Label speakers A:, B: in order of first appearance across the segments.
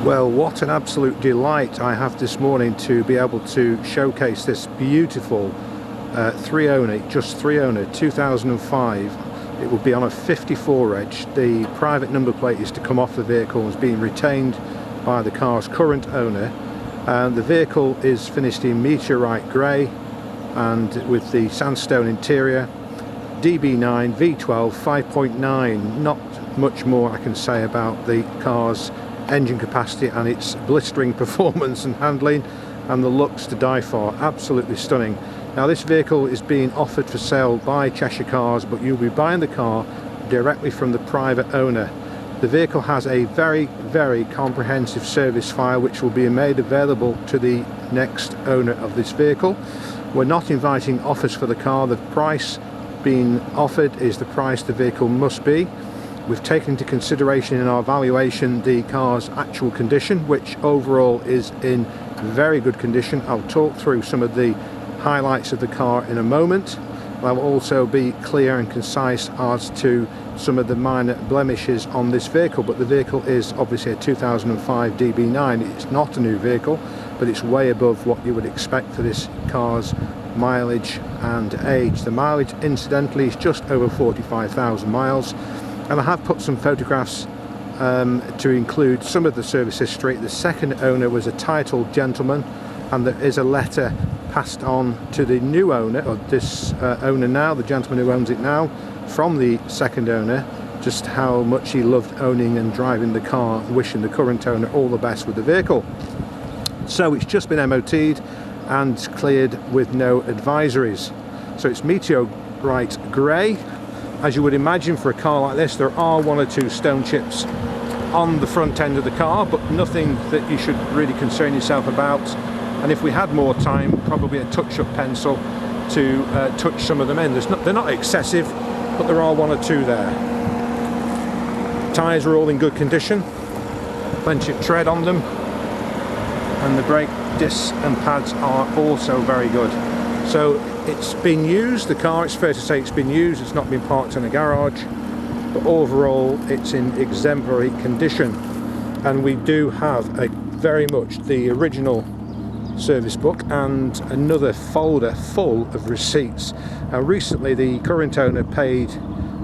A: Well, what an absolute delight I have this morning to be able to showcase this beautiful three owner 2005. It will be on a 54 reg. The private number plate is to come off the vehicle and is being retained by the car's current owner, and the vehicle is finished in Meteorite grey and with the sandstone interior. DB9 V12 5.9. Not much more I can say about the car's engine capacity and its blistering performance and handling, and the looks to die for. Absolutely stunning. Now, this vehicle is being offered for sale by Cheshire Cars, but you'll be buying the car directly from the private owner. The vehicle has a very, very comprehensive service file which will be made available to the next owner of this vehicle. We're not inviting offers for the car. The price being offered is the price the vehicle must be. We've taken into consideration in our valuation the car's actual condition, which overall is in very good condition. I'll talk through some of the highlights of the car in a moment. I'll also be clear and concise as to some of the minor blemishes on this vehicle, but the vehicle is obviously a 2005 DB9. It's not a new vehicle, but it's way above what you would expect for this car's mileage and age. The mileage incidentally is just over 45,000 miles. And I have put some photographs to include some of the service history. The second owner was a titled gentleman, and there is a letter passed on to the new owner, or this owner now, the gentleman who owns it now, from the second owner, just how much he loved owning and driving the car, wishing the current owner all the best with the vehicle. So it's just been MOT'd and cleared with no advisories. So it's Meteorite grey. As you would imagine, for a car like this, there are one or two stone chips on the front end of the car, but nothing that you should really concern yourself about. And if we had more time, probably a touch-up pencil to touch some of them in. They're not excessive, but there are one or two there. Tyres are all in good condition, plenty of tread on them, and the brake discs and pads are also very good. So it's been used, the car, it's fair to say it's been used, it's not been parked in a garage, but overall it's in exemplary condition. And we do have very much the original service book and another folder full of receipts. Now, recently the current owner paid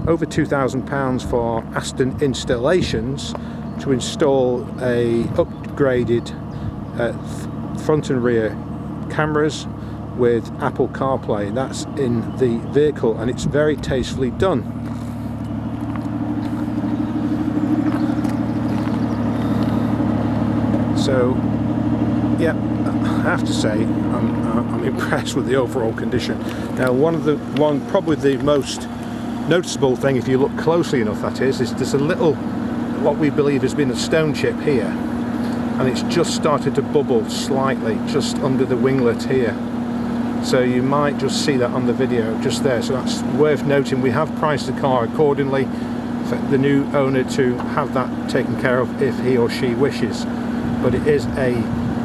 A: over £2,000 for Aston Installations to install a upgraded front and rear cameras with Apple CarPlay. That's in the vehicle, and it's very tastefully done. So yeah, I have to say I'm impressed with the overall condition. Now, probably the most noticeable thing, if you look closely enough, that is there's a little, what we believe has been a stone chip here, and it's just started to bubble slightly just under the winglet here. So you might just see that on the video just there. So that's worth noting. We have priced the car accordingly for the new owner to have that taken care of if he or she wishes. But it is a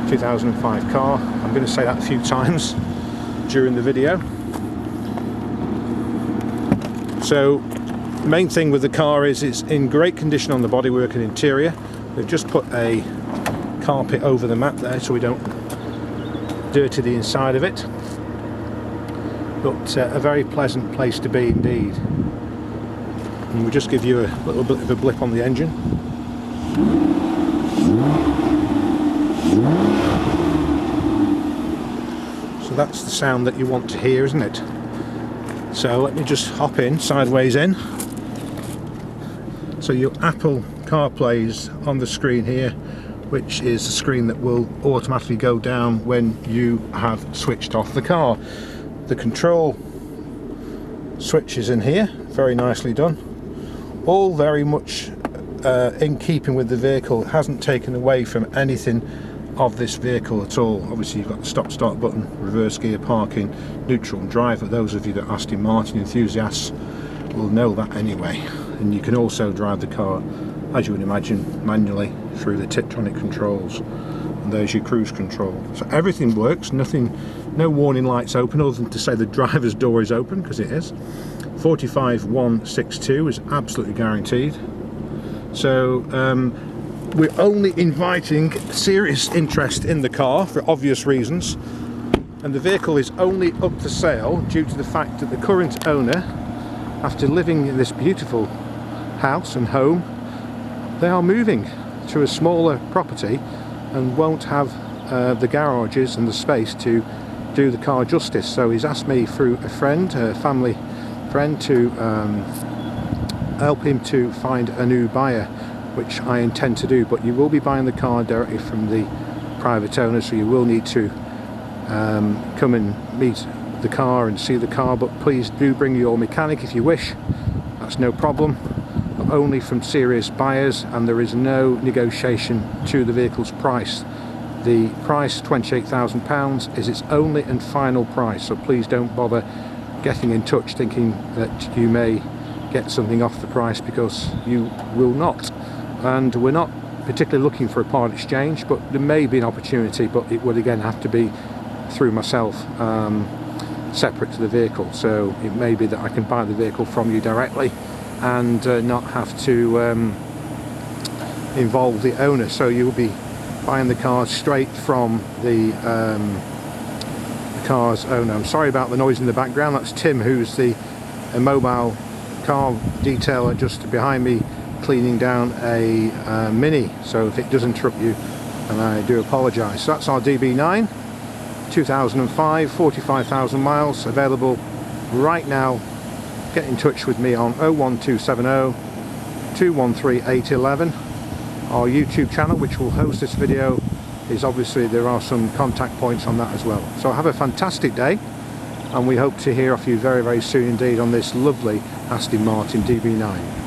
A: 2005 car. I'm going to say that a few times during the video. So the main thing with the car is it's in great condition on the bodywork and interior. We've just put a carpet over the mat there so we don't dirty the inside of it. But a very pleasant place to be indeed. And we'll just give you a little bit of a blip on the engine. So that's the sound that you want to hear, isn't it? So let me just hop in, sideways in. So your Apple CarPlay's on the screen here, which is the screen that will automatically go down when you have switched off the car. The control switch is in here, very nicely done. All very much in keeping with the vehicle. It hasn't taken away from anything of this vehicle at all. Obviously you've got the stop start button, reverse gear, parking, neutral and driver. Those of you that are Aston Martin enthusiasts will know that anyway. And you can also drive the car, as you would imagine, manually through the Tiptronic controls. And there's your cruise control. So everything works, no warning lights open other than to say the driver's door is open, because it is. 45162 is absolutely guaranteed. So we're only inviting serious interest in the car for obvious reasons, and the vehicle is only up for sale due to the fact that the current owner, after living in this beautiful house and home, they are moving to a smaller property and won't have the garages and the space to do the car justice. So he's asked me through a friend, a family friend, to help him to find a new buyer, which I intend to do. But you will be buying the car directly from the private owner, so you will need to come and meet the car and see the car, but please do bring your mechanic if you wish. That's no problem, but only from serious buyers, and there is no negotiation to the vehicle's price. The price, £28,000, is its only and final price, so please don't bother getting in touch thinking that you may get something off the price, because you will not. And we're not particularly looking for a part exchange, but there may be an opportunity, but it would again have to be through myself, separate to the vehicle. So it may be that I can buy the vehicle from you directly and not have to involve the owner. So you will be buying the car straight from the car's owner. I'm sorry about the noise in the background. That's Tim, who's the mobile car detailer just behind me, cleaning down a Mini. So if it does interrupt you, and I do apologise. So that's our DB9, 2005, 45,000 miles, available right now. Get in touch with me on 01270 213 811. Our YouTube channel, which will host this video, is obviously, there are some contact points on that as well. So have a fantastic day, and we hope to hear off you very, very soon indeed on this lovely Aston Martin DB9.